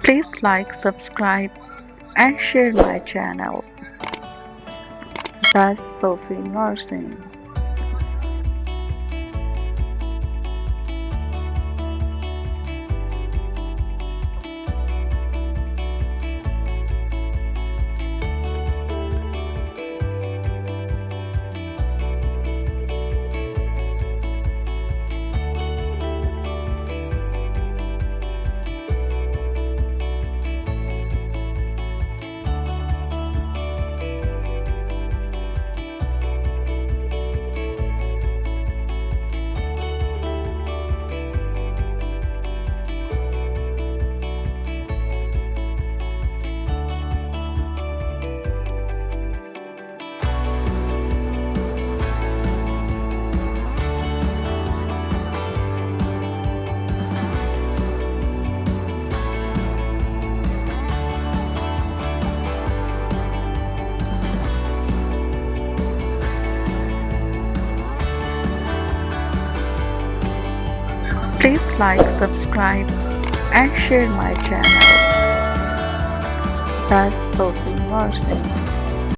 Please like, subscribe, and share my channel. That's Sophie Nursing. Please like, subscribe, and share my channel. That's Sophie Nursing.